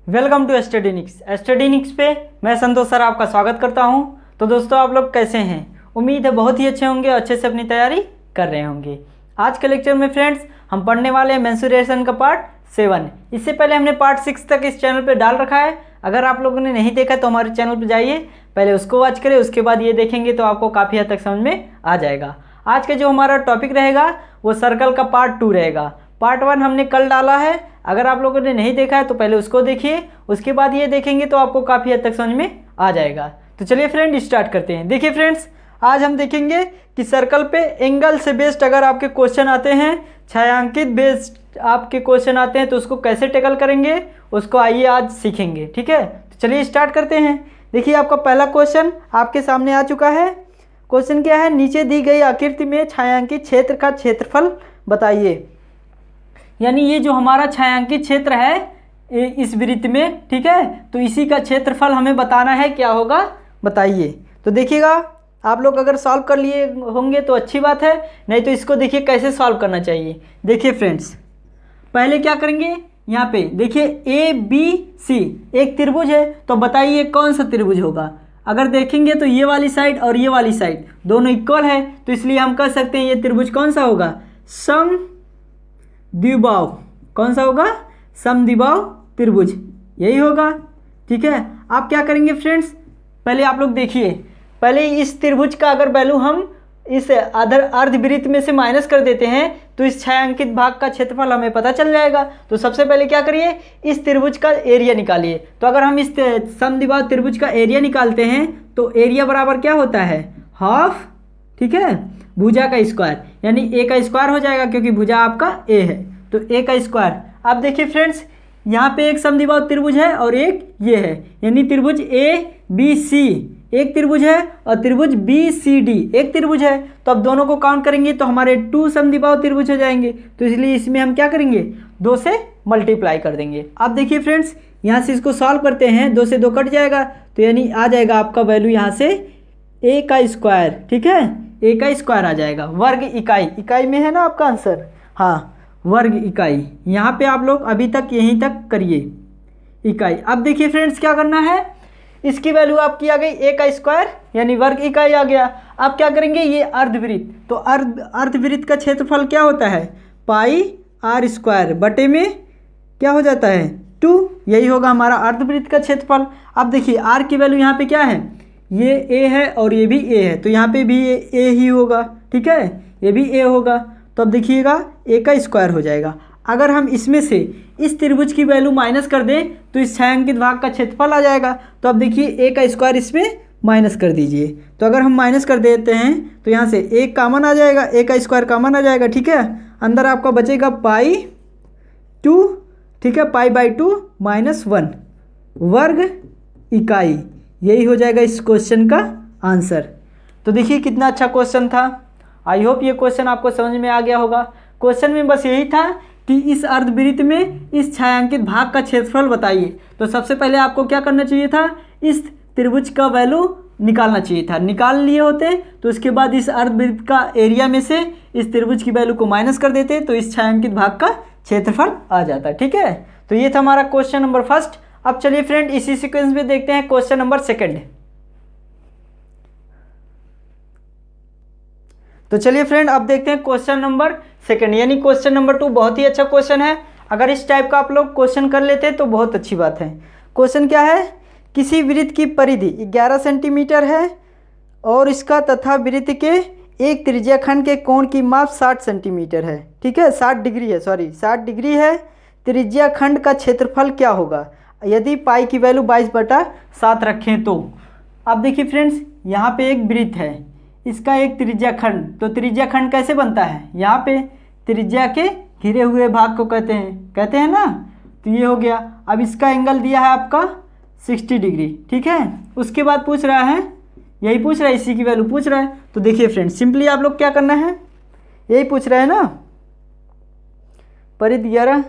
Welcome to स्टडीनिक्स पे मैं संतोष sir आपका स्वागत करता हूं। तो दोस्तों आप लोग कैसे हैं? उम्मीद है बहुत ही अच्छे होंगे, अच्छे से अपनी तैयारी कर रहे होंगे। आज के लेक्चर में फ्रेंड्स हम पढ़ने वाले हैं मेंसुरेशन का पार्ट 7। इससे पहले हमने पार्ट 6 तक इस चैनल पे डाल रखा है। अगर आप लोगों ने नहीं देखा तो हमारे चैनल पर जाइए, पहले उसको वॉच करें, उसके बाद ये देखेंगे तो आपको काफ़ी हद तक समझ में आ जाएगा। आज का जो हमारा टॉपिक रहेगा वो सर्कल का पार्ट 2 रहेगा। पार्ट 1 हमने कल डाला है, अगर आप लोगों ने नहीं देखा है तो पहले उसको देखिए, उसके बाद ये देखेंगे तो आपको काफ़ी हद तक समझ में आ जाएगा। तो चलिए फ्रेंड स्टार्ट करते हैं। देखिए फ्रेंड्स, आज हम देखेंगे कि सर्कल पे एंगल से बेस्ड अगर आपके क्वेश्चन आते हैं, छायांकित बेस्ड आपके क्वेश्चन आते हैं तो उसको कैसे टैकल करेंगे, उसको आइए आज सीखेंगे। ठीक है, तो चलिए स्टार्ट करते हैं। देखिए आपका पहला क्वेश्चन आपके सामने आ चुका है। क्वेश्चन क्या है? नीचे दी गई आकृति में छायांकित क्षेत्र का क्षेत्रफल बताइए। यानी ये जो हमारा छायांकित क्षेत्र है इस वृत्त में, ठीक है, तो इसी का क्षेत्रफल हमें बताना है, क्या होगा बताइए। तो देखिएगा आप लोग अगर सॉल्व कर लिए होंगे तो अच्छी बात है, नहीं तो इसको देखिए कैसे सॉल्व करना चाहिए। देखिए फ्रेंड्स, पहले क्या करेंगे, यहाँ पे देखिए ABC एक त्रिभुज है, तो बताइए कौन सा त्रिभुज होगा। अगर देखेंगे तो ये वाली साइड और ये वाली साइड दोनों इक्वल है, तो इसलिए हम कह सकते हैं ये त्रिभुज कौन सा होगा, समद्विबाहु। कौन सा होगा? समद्विबाहु त्रिभुज, यही होगा। ठीक है, आप क्या करेंगे फ्रेंड्स, पहले आप लोग देखिए, पहले इस त्रिभुज का अगर वैल्यू हम इस अर्धवृत्त में से माइनस कर देते हैं तो इस छायांकित भाग का क्षेत्रफल हमें पता चल जाएगा। तो सबसे पहले क्या करिए, इस त्रिभुज का एरिया निकालिए। तो अगर हम इस समद्विबाहु त्रिभुज का एरिया निकालते हैं तो एरिया बराबर क्या होता है, हाफ, ठीक है, भुजा का स्क्वायर, यानी ए का स्क्वायर हो जाएगा क्योंकि भुजा आपका ए है, तो ए का स्क्वायर। अब देखिए फ्रेंड्स, यहाँ पे एक समद्विबाहु त्रिभुज है और एक ये है, यानी त्रिभुज ABC एक त्रिभुज है और त्रिभुज BCD एक त्रिभुज है। तो अब दोनों को काउंट करेंगे तो हमारे 2 समद्विबाहु त्रिभुज हो जाएंगे, तो इसलिए इसमें हम क्या करेंगे, 2 से मल्टीप्लाई कर देंगे। अब देखिए फ्रेंड्स, यहाँ से इसको सॉल्व करते हैं, 2 से 2 कट जाएगा, तो यानी आ जाएगा आपका वैल्यू यहाँ से ए का स्क्वायर। ठीक है, ए का स्क्वायर आ जाएगा, वर्ग इकाई, इकाई में है ना आपका आंसर, हाँ वर्ग इकाई। यहाँ पे आप लोग अभी तक यहीं तक करिए, इकाई। अब देखिए फ्रेंड्स क्या करना है, इसकी वैल्यू आपकी आ गई ए का स्क्वायर यानी वर्ग इकाई आ गया। अब क्या करेंगे, ये अर्धवृत्त, तो अर्धवृत्त का क्षेत्रफल क्या होता है, पाई आर स्क्वायर बटे में क्या हो जाता है 2, यही होगा हमारा अर्धवृत्त का क्षेत्रफल। अब देखिए आर की वैल्यू यहाँ पे क्या है, ये ए है और ये भी ए है, तो यहाँ पे भी ए ही होगा, ठीक है, ये भी ए होगा। तो अब देखिएगा ए का स्क्वायर हो जाएगा। अगर हम इसमें से इस त्रिभुज की वैल्यू माइनस कर दें तो इस छायांकित भाग का क्षेत्रफल आ जाएगा। तो अब देखिए ए का स्क्वायर इसमें माइनस कर दीजिए, तो अगर हम माइनस कर देते हैं तो यहाँ से ए कॉमन आ जाएगा, ए का स्क्वायर कॉमन आ जाएगा, ठीक है। अंदर आपका बचेगा पाई 2, ठीक है, पाई बाई 2 -1 वर्ग इकाई, यही हो जाएगा इस क्वेश्चन का आंसर। तो देखिए कितना अच्छा क्वेश्चन था। आई होप ये क्वेश्चन आपको समझ में आ गया होगा। क्वेश्चन में बस यही था कि इस अर्धवृत्त में इस छायांकित भाग का क्षेत्रफल बताइए। तो सबसे पहले आपको क्या करना चाहिए था, इस त्रिभुज का वैल्यू निकालना चाहिए था, निकाल लिए होते तो उसके बाद इस अर्धवृत्त का एरिया में से इस त्रिभुज की वैल्यू को माइनस कर देते तो इस छायांकित भाग का क्षेत्रफल आ जाता। ठीक है, तो ये था हमारा क्वेश्चन नंबर फर्स्ट। अब चलिए फ्रेंड इसी सीक्वेंस में देखते हैं क्वेश्चन नंबर सेकेंड। तो चलिए फ्रेंड अब देखते हैं क्वेश्चन नंबर सेकंड, यानी क्वेश्चन नंबर 2 बहुत ही अच्छा क्वेश्चन है। अगर इस टाइप का आप लोग क्वेश्चन कर लेते हैं तो बहुत अच्छी बात है। क्वेश्चन क्या है, किसी वृत्त की परिधि 11 सेंटीमीटर है और इसका तथा वृत्त के एक त्रिज्याखंड के कोण की माप 60 सेंटीमीटर है, ठीक है, 60 डिग्री है, सॉरी 60 डिग्री है। त्रिज्याखंड का क्षेत्रफल क्या होगा यदि पाई की वैल्यू 22/7 रखें तो। अब देखिए फ्रेंड्स, यहाँ पे एक वृत्त है, इसका एक त्रिज्याखंड, तो त्रिज्याखंड कैसे बनता है, यहाँ पे त्रिज्या के घिरे हुए भाग को कहते हैं ना, तो ये हो गया। अब इसका एंगल दिया है आपका 60 डिग्री, ठीक है। उसके बाद पूछ रहा है, यही पूछ रहा है, इसी की वैल्यू पूछ रहा है। तो देखिए फ्रेंड्स, सिंपली आप लोग क्या करना है, यही पूछ रहे हैं ना, परिधि 11,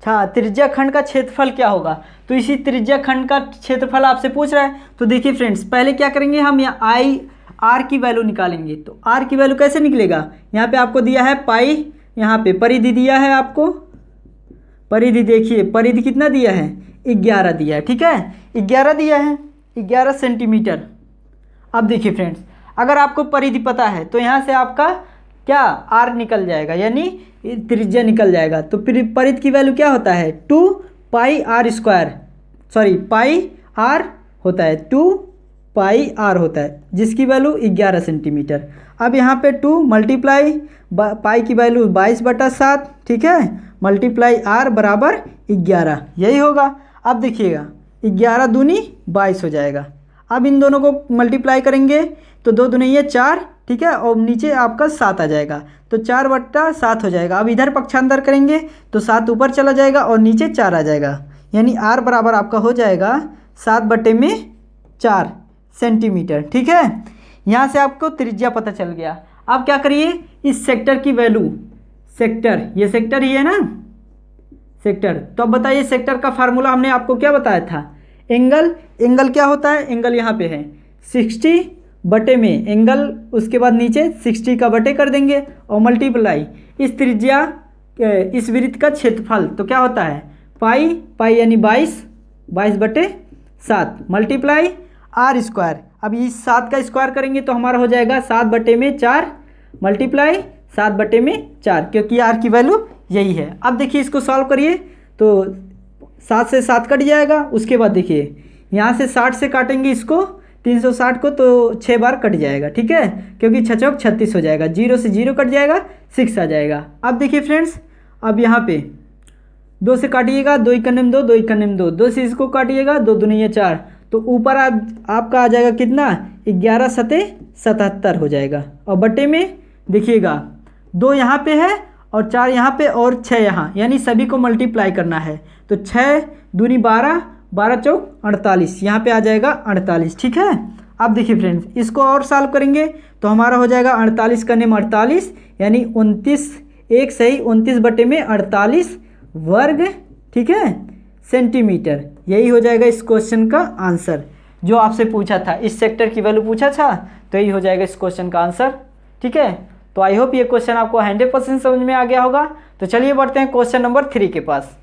हाँ, त्रिज्याखंड का क्षेत्रफल क्या होगा, तो इसी त्रिज्याखंड का क्षेत्रफल आपसे पूछ रहा है। तो देखिए फ्रेंड्स, पहले क्या करेंगे, हम यहाँ आर की वैल्यू निकालेंगे। तो आर की वैल्यू कैसे निकलेगा, यहाँ पे आपको दिया है पाई, यहाँ पे परिधि दिया है आपको परिधि देखिए, परिधि कितना दिया है, 11 दिया है, ठीक है, 11 दिया है, 11 सेंटीमीटर। अब देखिए फ्रेंड्स, अगर आपको परिधि पता है तो यहाँ से आपका क्या आर निकल जाएगा, यानी त्रिज्या निकल जाएगा। तो फिर परिधि की वैल्यू क्या होता है, 2 pi r square, sorry pi r होता है, 2 पाई आर होता है, जिसकी वैल्यू 11 सेंटीमीटर। अब यहाँ पे 2 मल्टीप्लाई पाई की वैल्यू 22/7, ठीक है, मल्टीप्लाई आर बराबर 11, यही होगा। अब देखिएगा 11 दूनी 22 हो जाएगा। अब इन दोनों को मल्टीप्लाई करेंगे तो 2 दूनी ये 4, ठीक है, और नीचे आपका 7 आ जाएगा, तो 4/7 हो जाएगा। अब इधर पक्षांतर करेंगे तो 7 ऊपर चला जाएगा और नीचे 4 आ जाएगा, यानी आर बराबर आपका हो जाएगा 7/4 सेंटीमीटर, ठीक है। यहाँ से आपको त्रिज्या पता चल गया। अब क्या करिए, इस सेक्टर की वैल्यू, सेक्टर, ये सेक्टर ही है ना, सेक्टर, तो अब बताइए सेक्टर का फार्मूला हमने आपको क्या बताया था, एंगल, एंगल क्या होता है, एंगल यहाँ पे है 60 बटे में एंगल, उसके बाद नीचे 60 का बटे कर देंगे और मल्टीप्लाई इस त्रिज्या, इस वृत्त का क्षेत्रफल, तो क्या होता है पाई, पाई यानी 22/7 मल्टीप्लाई आर स्क्वायर। अब इस 7 का स्क्वायर करेंगे तो हमारा हो जाएगा 7/4 मल्टीप्लाई 7/4, क्योंकि आर की वैल्यू यही है। अब देखिए इसको सॉल्व करिए तो 7 से 7 कट जाएगा, उसके बाद देखिए यहाँ से 60 से काटेंगे इसको 360 को तो 6 बार कट जाएगा, ठीक है, क्योंकि 6 चौक 36 हो जाएगा, 0 से 0 कट जाएगा, 6 आ जाएगा। अब देखिए फ्रेंड्स, अब यहाँ पे 2 से काटिएगा, 2 1 2, 2 1 2, 2 से इसको काटिएगा, 2 दूनी 4, तो ऊपर आपका आ जाएगा कितना, 11 सते 77 हो जाएगा। और बटे में देखिएगा 2 यहाँ पे है और 4 यहाँ पे और 6 यहाँ, यानी सभी को मल्टीप्लाई करना है, तो 6 दूनी 12, 12 चौक 48, यहाँ पे आ जाएगा 48, ठीक है। अब देखिए फ्रेंड्स, इसको और सॉल्व करेंगे तो हमारा हो जाएगा 48 का नेम 48, यानी 29, एक सही 29/48 वर्ग, ठीक है, सेंटीमीटर। यही हो जाएगा इस क्वेश्चन का आंसर, जो आपसे पूछा था, इस सेक्टर की वैल्यू पूछा था, तो यही हो जाएगा इस क्वेश्चन का आंसर, ठीक है। तो आई होप ये क्वेश्चन आपको 100% समझ में आ गया होगा। तो चलिए बढ़ते हैं क्वेश्चन नंबर 3 के पास।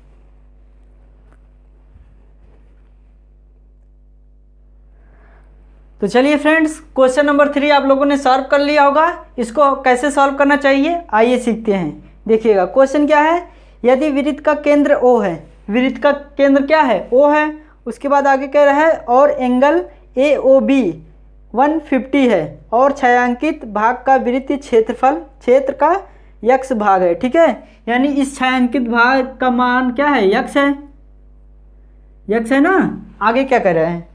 तो चलिए फ्रेंड्स, क्वेश्चन नंबर 3 आप लोगों ने सॉल्व कर लिया होगा। इसको कैसे सॉल्व करना चाहिए आइए सीखते हैं। देखिएगा क्वेश्चन क्या है, यदि वृत्त का केंद्र O है, वृत्त का केंद्र क्या है, O है, उसके बाद आगे कह रहा है और एंगल AOB 150 है और छायांकित भाग का वृत्तीय क्षेत्रफल, क्षेत्र का x भाग है, ठीक है, यानी इस छायांकित भाग का मान क्या है, x है, x है ना। आगे क्या कह रहे हैं,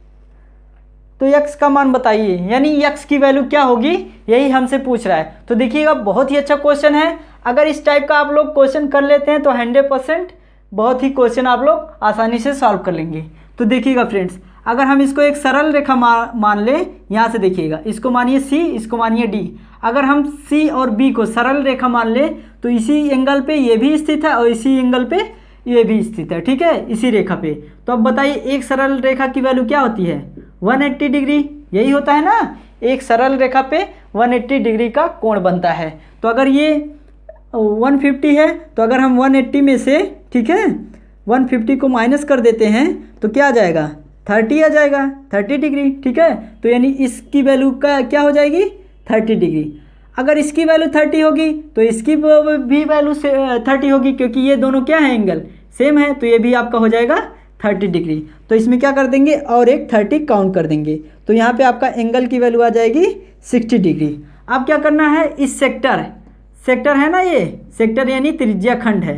तो x का मान बताइए, यानी x की वैल्यू क्या होगी, यही हमसे पूछ रहा है। तो देखिएगा बहुत ही अच्छा क्वेश्चन है। अगर इस टाइप का आप लोग क्वेश्चन कर लेते हैं तो 100% बहुत ही क्वेश्चन आप लोग आसानी से सॉल्व कर लेंगे। तो देखिएगा फ्रेंड्स, अगर हम इसको एक सरल रेखा मान लें, यहाँ से देखिएगा, इसको मानिए C, इसको मानिए D। अगर हम C और B को सरल रेखा मान लें तो इसी एंगल पे ये भी स्थित है और इसी एंगल पे ये भी स्थित है, ठीक है, इसी रेखा पे। तो अब बताइए एक सरल रेखा की वैल्यू क्या होती है, 180 डिग्री, यही होता है ना, एक सरल रेखा पे 180 डिग्री का कोण बनता है। तो अगर ये 150 है तो अगर हम 180 में से, ठीक है, 150 को माइनस कर देते हैं तो क्या आ जाएगा, 30 आ जाएगा, 30 डिग्री, ठीक है। तो यानी इसकी वैल्यू का क्या हो जाएगी, 30 डिग्री। अगर इसकी वैल्यू 30 होगी तो इसकी भी वैल्यू 30 होगी, क्योंकि ये दोनों क्या है, एंगल सेम है, तो ये भी आपका हो जाएगा 30 डिग्री। तो इसमें क्या कर देंगे और एक 30 काउंट कर देंगे, तो यहाँ पे आपका एंगल की वैल्यू आ जाएगी 60 डिग्री। अब क्या करना है, इस सेक्टर, सेक्टर है ना, ये सेक्टर यानी त्रिज्या खंड है,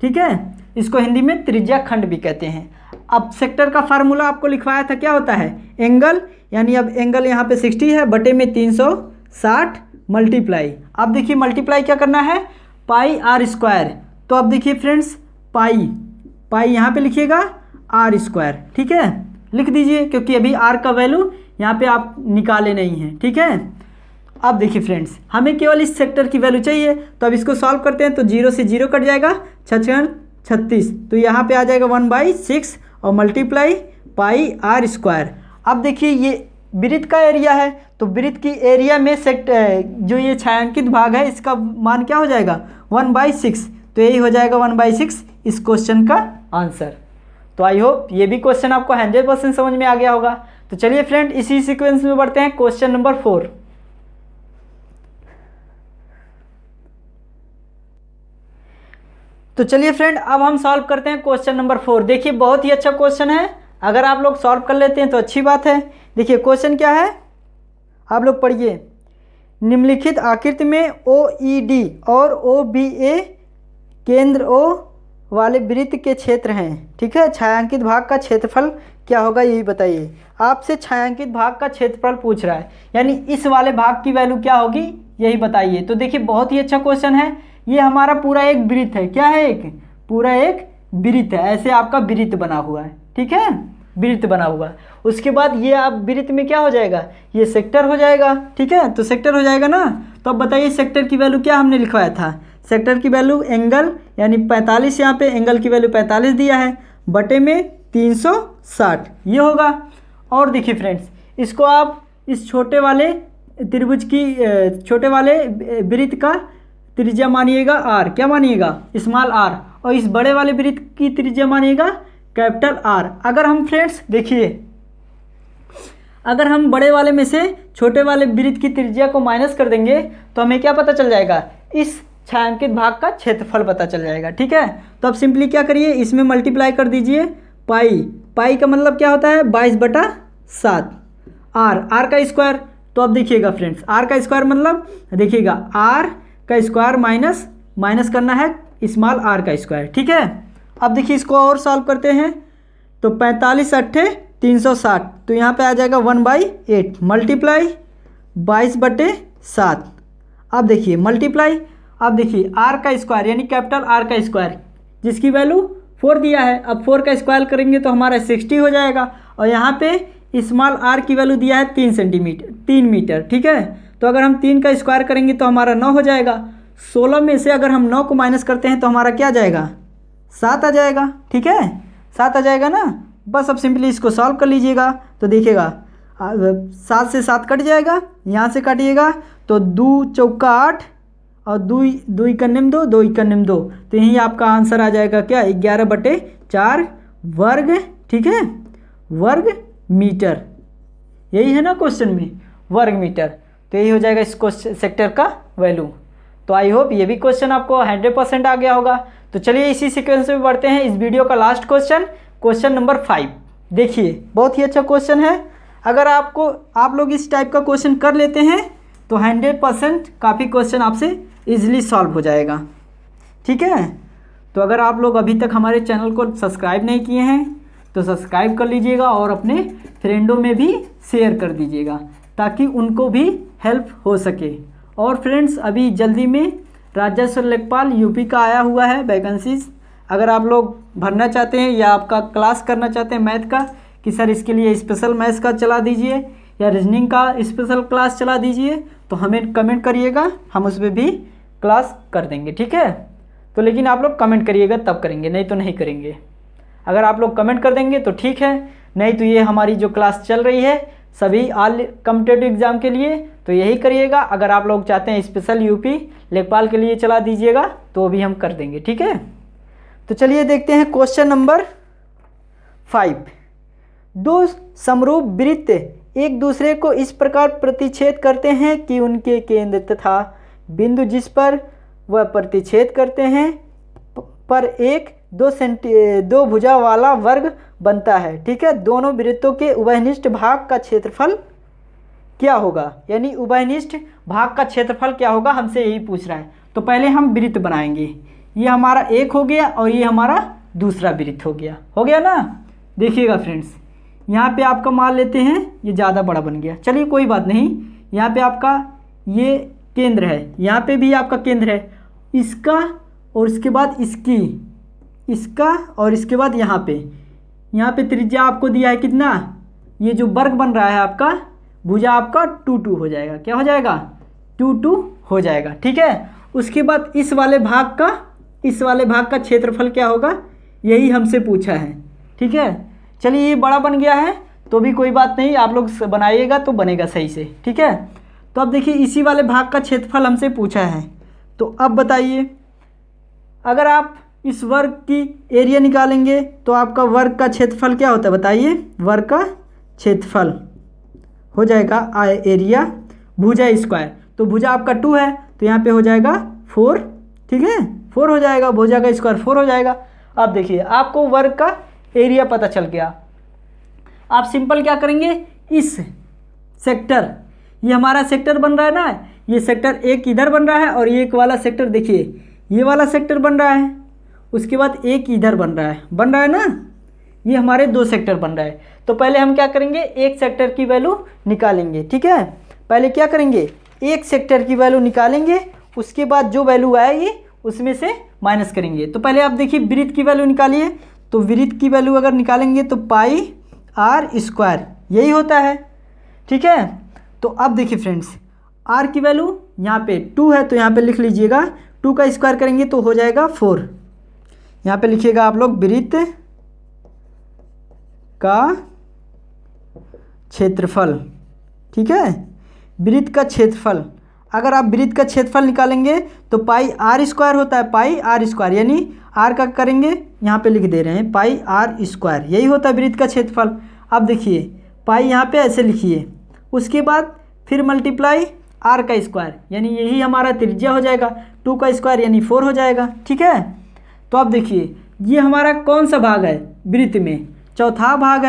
ठीक है, इसको हिंदी में त्रिज्या खंड भी कहते हैं। अब सेक्टर का फार्मूला आपको लिखवाया था, क्या होता है, एंगल, यानी अब एंगल यहाँ पे 60 है, बटे में 360 मल्टीप्लाई, अब देखिए मल्टीप्लाई क्या करना है, पाई आर स्क्वायर। तो अब देखिए फ्रेंड्स, पाई, पाई यहाँ पे लिखिएगा आर स्क्वायर, ठीक है, लिख दीजिए, क्योंकि अभी आर का वैल्यू यहाँ पे आप निकाले नहीं हैं, ठीक है। अब देखिए फ्रेंड्स, हमें केवल इस सेक्टर की वैल्यू चाहिए, तो अब इसको सॉल्व करते हैं। तो 0 से 0 कट जाएगा, 6 36, तो यहाँ पे आ जाएगा 1/6 और मल्टीप्लाई पाई आर स्क्वायर। अब देखिए ये वृत्त का एरिया है, तो वृत्त की एरिया में जो ये छायांकित भाग है इसका मान क्या हो जाएगा, 1/6, तो यही हो जाएगा 1/6 इस क्वेश्चन का आंसर। तो आई होप ये भी क्वेश्चन आपको 100% समझ में आ गया होगा। तो चलिए फ्रेंड इसी सीक्वेंस में बढ़ते हैं क्वेश्चन नंबर 4। तो चलिए फ्रेंड अब हम सॉल्व करते हैं क्वेश्चन नंबर 4। देखिए बहुत ही अच्छा क्वेश्चन है, अगर आप लोग सॉल्व कर लेते हैं तो अच्छी बात है। देखिए क्वेश्चन क्या है, आप लोग पढ़िए। निम्नलिखित आकृति में OED और OBA केंद्र O वाले वृत्त के क्षेत्र हैं, ठीक है। छायांकित भाग का क्षेत्रफल क्या होगा यही बताइए। आपसे छायांकित भाग का क्षेत्रफल पूछ रहा है, यानी इस वाले भाग की वैल्यू क्या होगी यही बताइए। तो देखिए बहुत ही अच्छा क्वेश्चन है। ये हमारा पूरा एक वृत्त है, क्या है, एक पूरा एक वृत्त है। ऐसे आपका वृत्त बना हुआ है, ठीक है, वृत्त बना हुआ है। उसके बाद ये आप वृत्त में क्या हो जाएगा, ये सेक्टर हो जाएगा, ठीक है। तो सेक्टर हो जाएगा ना। तो अब बताइए सेक्टर की वैल्यू क्या हमने लिखवाया था। सेक्टर की वैल्यू एंगल यानी 45, यहाँ पे एंगल की वैल्यू 45 दिया है, बटे में 360 ये होगा। और देखिए फ्रेंड्स इसको आप इस छोटे वाले त्रिभुज की छोटे वाले वृत्त का त्रिज्या मानिएगा R, क्या मानिएगा, स्मॉल r, और इस बड़े वाले वृत्त की त्रिज्या मानिएगा कैपिटल R। अगर हम फ्रेंड्स देखिए, अगर हम बड़े वाले में से छोटे वाले वृत्त की त्रिज्या को माइनस कर देंगे तो हमें क्या पता चल जाएगा, इस छायांकित भाग का क्षेत्रफल पता चल जाएगा, ठीक है। तो अब सिंपली क्या करिए, इसमें मल्टीप्लाई कर दीजिए पाई। पाई का मतलब क्या होता है 22/7 r का स्क्वायर। तो अब देखिएगा फ्रेंड्स r का स्क्वायर मतलब देखिएगा r का स्क्वायर माइनस करना है स्मॉल r का स्क्वायर, ठीक है। अब देखिए इसको और सॉल्व करते हैं। तो 45 अट्ठे 360, तो यहाँ पे आ जाएगा 1/8 मल्टीप्लाई 22/7। अब देखिए मल्टीप्लाई, अब देखिए r का स्क्वायर यानी कैपिटल R का स्क्वायर जिसकी वैल्यू 4 दिया है। अब 4 का स्क्वायर करेंगे तो हमारा 60 हो जाएगा, और यहाँ पे स्मॉल r की वैल्यू दिया है 3 मीटर, ठीक है। तो अगर हम 3 का स्क्वायर करेंगे तो हमारा 9 हो जाएगा। 16 में से अगर हम 9 को माइनस करते हैं तो हमारा क्या आ जाएगा, 7 आ जाएगा, ठीक है, 7 आ जाएगा ना। बस अब सिंपली इसको सॉल्व कर लीजिएगा। तो देखिएगा 7 से 7 कट जाएगा, यहाँ से काटिएगा तो 2 चौका 8 और 2 इकन्निम 2, 2 इकन्निम 2, तो यही आपका आंसर आ जाएगा क्या, 11/4 वर्ग, ठीक है, वर्ग मीटर। यही है ना क्वेश्चन में, वर्ग मीटर। तो यही हो जाएगा इस क्वेश्चन सेक्टर का वैल्यू। तो आई होप ये भी क्वेश्चन आपको 100% आ गया होगा। तो चलिए इसी सीक्वेंस में बढ़ते हैं इस वीडियो का लास्ट क्वेश्चन, क्वेश्चन नंबर 5। देखिए बहुत ही अच्छा क्वेश्चन है, अगर आप लोग इस टाइप का क्वेश्चन कर लेते हैं तो 100% काफ़ी क्वेश्चन आपसे इजीली सॉल्व हो जाएगा, ठीक है। तो अगर आप लोग अभी तक हमारे चैनल को सब्सक्राइब नहीं किए हैं तो सब्सक्राइब कर लीजिएगा और अपने फ्रेंडों में भी शेयर कर दीजिएगा ताकि उनको भी हेल्प हो सके। और फ्रेंड्स अभी जल्दी में राजस्व लेखपाल यूपी का आया हुआ है वैकेंसीज, अगर आप लोग भरना चाहते हैं या आपका क्लास करना चाहते हैं मैथ का कि सर इसके लिए स्पेशल मैथ्स का चला दीजिए या रीजनिंग का स्पेशल क्लास चला दीजिए, तो हमें कमेंट करिएगा, हम उस पर भी क्लास कर देंगे, ठीक है। तो लेकिन आप लोग कमेंट करिएगा तब करेंगे, नहीं तो नहीं करेंगे। अगर आप लोग कमेंट कर देंगे तो ठीक है, नहीं तो ये हमारी जो क्लास चल रही है सभी ऑल कॉम्पिटिटिव एग्ज़ाम के लिए, तो यही करिएगा। अगर आप लोग चाहते हैं स्पेशल यूपी लेखपाल के लिए चला दीजिएगा तो भी हम कर देंगे, ठीक है। तो चलिए देखते हैं क्वेश्चन नंबर 5। दो समरूप वृत्त एक दूसरे को इस प्रकार प्रतिच्छेद करते हैं कि उनके केंद्र तथा बिंदु जिस पर वह प्रतिच्छेद करते हैं पर एक 2 भुजा वाला वर्ग बनता है, ठीक है। दोनों वृत्तों के उभयनिष्ठ भाग का क्षेत्रफल क्या होगा, यानी उभयनिष्ठ भाग का क्षेत्रफल क्या होगा हमसे यही पूछ रहा है। तो पहले हम वृत्त बनाएंगे, ये हमारा एक हो गया और ये हमारा दूसरा वृत्त हो गया ना। देखिएगा फ्रेंड्स यहाँ पे आपका मान लेते हैं ये ज़्यादा बड़ा बन गया, चलिए कोई बात नहीं। यहाँ पे आपका ये केंद्र है, यहाँ पे भी आपका केंद्र है, इसका और इसके बाद इसका और इसके बाद यहाँ पे त्रिज्या आपको दिया है कितना, ये जो वर्ग बन रहा है आपका भुजा आपका 2 हो जाएगा, क्या हो जाएगा 2 हो जाएगा, ठीक है। उसके बाद इस वाले भाग का क्षेत्रफल क्या होगा यही हमसे पूछा है, ठीक है। चलिए ये बड़ा बन गया है तो भी कोई बात नहीं, आप लोग बनाइएगा तो बनेगा सही से, ठीक है। तो अब देखिए इसी वाले भाग का क्षेत्रफल हमसे पूछा है, तो अब बताइए अगर आप इस वर्ग की एरिया निकालेंगे तो आपका वर्ग का क्षेत्रफल क्या होता है बताइए। वर्ग का क्षेत्रफल हो जाएगा एरिया भुजा स्क्वायर। तो भुजा आपका 2 है तो यहाँ पे हो जाएगा 4, ठीक है 4 हो जाएगा, भुजा का स्क्वायर 4 हो जाएगा। अब देखिए आपको वर्ग का एरिया पता चल गया। आप सिंपल क्या करेंगे, इस सेक्टर, ये हमारा सेक्टर बन रहा है ना, ये सेक्टर एक इधर बन रहा है और एक वाला सेक्टर देखिए ये वाला सेक्टर बन रहा है, उसके बाद एक इधर बन रहा है ना, ये हमारे 2 सेक्टर बन रहा है। तो पहले हम क्या करेंगे, एक सेक्टर की वैल्यू निकालेंगे, ठीक है। पहले क्या करेंगे, एक सेक्टर की वैल्यू निकालेंगे, उसके बाद जो वैल्यू आएगी उसमें से माइनस करेंगे। तो पहले आप देखिए वृत्त की वैल्यू निकालिए। तो वृत्त की वैल्यू अगर निकालेंगे तो पाई आर स्क्वायर यही होता है, ठीक है। तो अब देखिए फ्रेंड्स, आर की वैल्यू यहाँ पे 2 है तो यहाँ पे लिख लीजिएगा 2 का स्क्वायर करेंगे तो हो जाएगा 4। यहाँ पे लिखिएगा आप लोग वृत्त का क्षेत्रफल, ठीक है। वृत्त का क्षेत्रफल, अगर आप वृत्त का क्षेत्रफल निकालेंगे तो पाई आर स्क्वायर होता है, पाई आर स्क्वायर, यानी आर का करेंगे यहाँ पे लिख दे रहे हैं पाई आर स्क्वायर, यही होता है वृत्त का क्षेत्रफल। अब देखिए पाई यहाँ पे ऐसे लिखिए, उसके बाद फिर मल्टीप्लाई आर का स्क्वायर, यानी यही हमारा त्रिज्या हो जाएगा, 2 का स्क्वायर यानी 4 हो जाएगा, ठीक है। तो अब देखिए ये हमारा कौन सा भाग है वृत्त में, चौथा भाग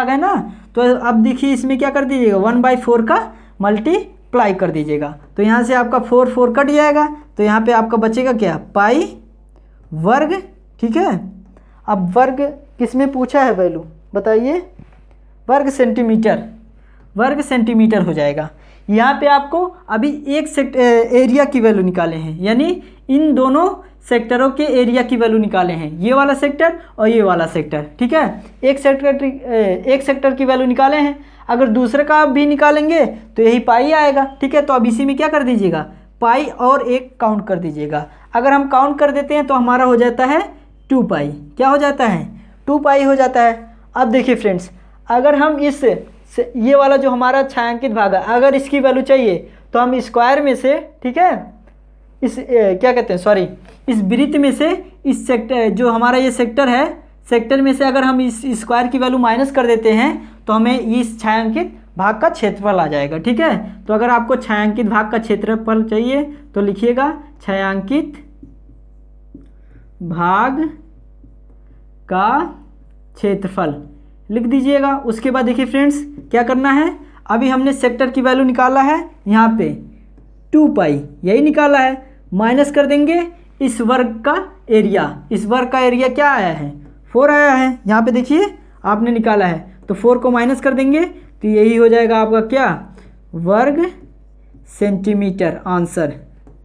है ना। तो अब देखिए इसमें क्या कर दीजिएगा 1/4 का मल्टीप्लाई कर दीजिएगा, तो यहाँ से आपका 4 कट जाएगा, तो यहाँ पे आपका बचेगा क्या, पाई वर्ग, ठीक है। अब वर्ग किस में पूछा है वैल्यू बताइए, वर्ग सेंटीमीटर हो जाएगा। यहाँ पे आपको अभी एक एरिया की वैल्यू निकाले हैं, यानी इन दोनों सेक्टरों के एरिया की वैल्यू निकाले हैं, ये वाला सेक्टर और ये वाला सेक्टर, ठीक है। एक सेक्टर की वैल्यू निकाले हैं, अगर दूसरे का आप भी निकालेंगे तो यही पाई आएगा, ठीक है। तो अब इसी में क्या कर दीजिएगा, पाई और एक काउंट कर दीजिएगा। अगर हम काउंट कर देते हैं तो हमारा हो जाता है 2 पाई, क्या हो जाता है 2 पाई हो जाता है। अब देखिए फ्रेंड्स, अगर हम ये वाला जो हमारा छायांकित भाग है, अगर इसकी वैल्यू चाहिए तो हम स्क्वायर में से, ठीक है, इस वृत्त में से इस सेक्टर जो हमारा ये सेक्टर है, सेक्टर में से अगर हम इस स्क्वायर की वैल्यू माइनस कर देते हैं तो हमें इस छायांकित भाग का क्षेत्रफल आ जाएगा, ठीक है। तो अगर आपको छायांकित भाग का क्षेत्रफल चाहिए तो लिखिएगा छायांकित भाग का क्षेत्रफल लिख दीजिएगा। उसके बाद देखिए फ्रेंड्स क्या करना है, अभी हमने सेक्टर की वैल्यू निकाला है यहाँ पे 2 पाई यही निकाला है, माइनस कर देंगे इस वर्ग का एरिया, इस वर्ग का एरिया क्या आया है 4 आया है, यहाँ पे देखिए आपने निकाला है, तो 4 को माइनस कर देंगे तो यही हो जाएगा आपका क्या, वर्ग सेंटीमीटर। आंसर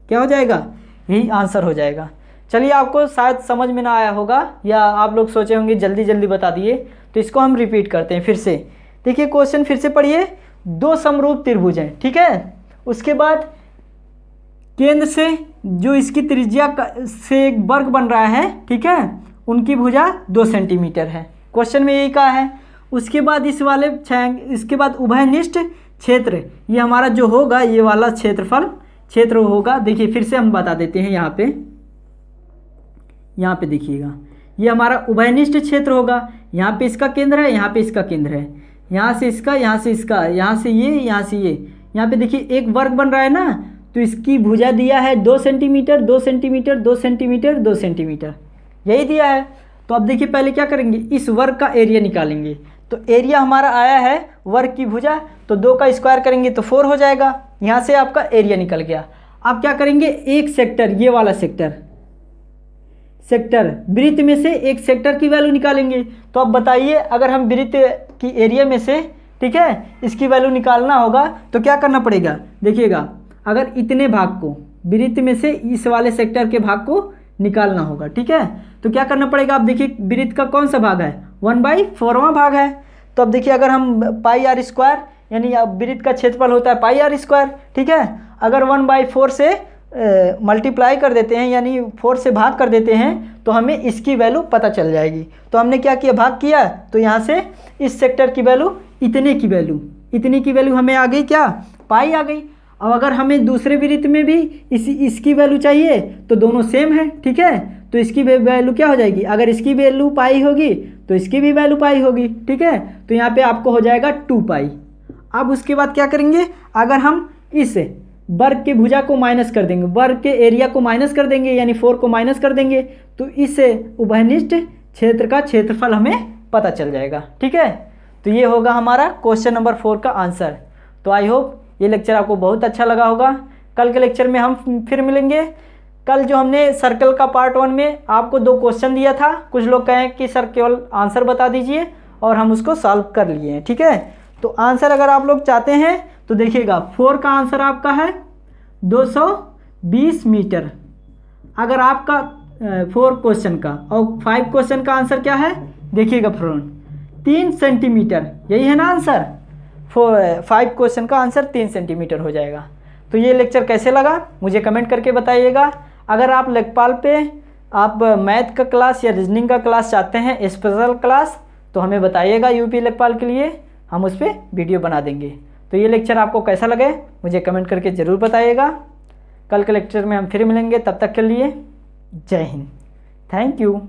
क्या हो जाएगा, यही आंसर हो जाएगा। चलिए आपको शायद समझ में ना आया होगा या आप लोग सोचे होंगे जल्दी जल्दी बता दिए, तो इसको हम रिपीट करते हैं फिर से। देखिए क्वेश्चन फिर से पढ़िए, 2 समरूप त्रिभुज हैं, ठीक है। उसके बाद केंद्र से जो इसकी त्रिज्या से एक वर्ग बन रहा है, ठीक है, उनकी भुजा 2 सेंटीमीटर है, क्वेश्चन में यही कहा है। उसके बाद इसके बाद उभयनिष्ठ क्षेत्र, ये हमारा जो होगा ये वाला क्षेत्र होगा। देखिए फिर से हम बता देते हैं, यहाँ पे देखिएगा ये हमारा उभयनिष्ठ क्षेत्र होगा, यहाँ पे इसका केंद्र है, यहाँ पे इसका केंद्र है, यहाँ से इसका, यहाँ से इसका, यहाँ से ये, यहाँ से ये, यहाँ पे देखिए एक वर्ग बन रहा है ना, तो इसकी भुजा दिया है 2 सेंटीमीटर 2 सेंटीमीटर 2 सेंटीमीटर 2 सेंटीमीटर यही दिया है। तो अब देखिए पहले क्या करेंगे, इस वर्ग का एरिया निकालेंगे। तो एरिया हमारा आया है वर्ग की भुजा, तो 2 का स्क्वायर करेंगे तो 4 हो जाएगा, यहाँ से आपका एरिया निकल गया। अब क्या करेंगे, एक सेक्टर, ये वाला सेक्टर वृत्त में से एक सेक्टर की वैल्यू निकालेंगे। तो अब बताइए अगर हम वृत्त की एरिया में से, ठीक है, इसकी वैल्यू निकालना होगा तो क्या करना पड़ेगा। देखिएगा अगर इतने भाग को वृत्त में से इस वाले सेक्टर के भाग को निकालना होगा, ठीक है, तो क्या करना पड़ेगा। अब देखिए वृत्त का कौन सा भाग है, 1/4वां भाग है। तो अब देखिए अगर हम पाई आर स्क्वायर, यानी अब वृत्त का क्षेत्रफल होता है पाई आर स्क्वायर, ठीक है, अगर 1/4 से मल्टीप्लाई कर देते हैं, यानी 4 से भाग कर देते हैं, तो हमें इसकी वैल्यू पता चल जाएगी। तो हमने क्या किया, भाग किया, तो यहाँ से इस सेक्टर की वैल्यू, इतने की वैल्यू हमें आ गई क्या, पाई आ गई। अब अगर हमें दूसरे वृत्त में भी इसकी वैल्यू चाहिए तो दोनों सेम है, ठीक है। तो इसकी वैल्यू क्या हो जाएगी, अगर इसकी वैल्यू पाई होगी तो इसकी भी वैल्यू पाई होगी, ठीक है। तो यहाँ पे आपको हो जाएगा 2 पाई। अब उसके बाद क्या करेंगे, अगर हम इस वर्ग के भुजा को माइनस कर देंगे, वर्ग के एरिया को माइनस कर देंगे, यानी 4 को माइनस कर देंगे, तो इस उभयनिष्ठ क्षेत्र का क्षेत्रफल हमें पता चल जाएगा, ठीक है। तो ये होगा हमारा क्वेश्चन नंबर 4 का आंसर। तो आई होप ये लेक्चर आपको बहुत अच्छा लगा होगा। कल के लेक्चर में हम फिर मिलेंगे। कल जो हमने सर्कल का पार्ट 1 में आपको 2 क्वेश्चन दिया था, कुछ लोग कहें कि सर केवल आंसर बता दीजिए, और हम उसको सॉल्व कर लिए हैं, ठीक है। तो आंसर अगर आप लोग चाहते हैं तो देखिएगा 4 का आंसर आपका है 220 मीटर, अगर आपका 4 क्वेश्चन का, और 5 क्वेश्चन का आंसर क्या है देखिएगा फ्रेंड 3 सेंटीमीटर, यही है ना आंसर। 5 क्वेश्चन का आंसर 3 सेंटीमीटर हो जाएगा। तो ये लेक्चर कैसे लगा मुझे कमेंट करके बताइएगा। अगर आप लेखपाल पे आप मैथ का क्लास या रीजनिंग का क्लास चाहते हैं, स्पेशल क्लास, तो हमें बताइएगा यूपी लेखपाल के लिए, हम उस पर वीडियो बना देंगे। तो ये लेक्चर आपको कैसा लगे मुझे कमेंट करके ज़रूर बताइएगा। कल के लेक्चर में हम फिर मिलेंगे, तब तक के लिए जय हिंद, थैंक यू।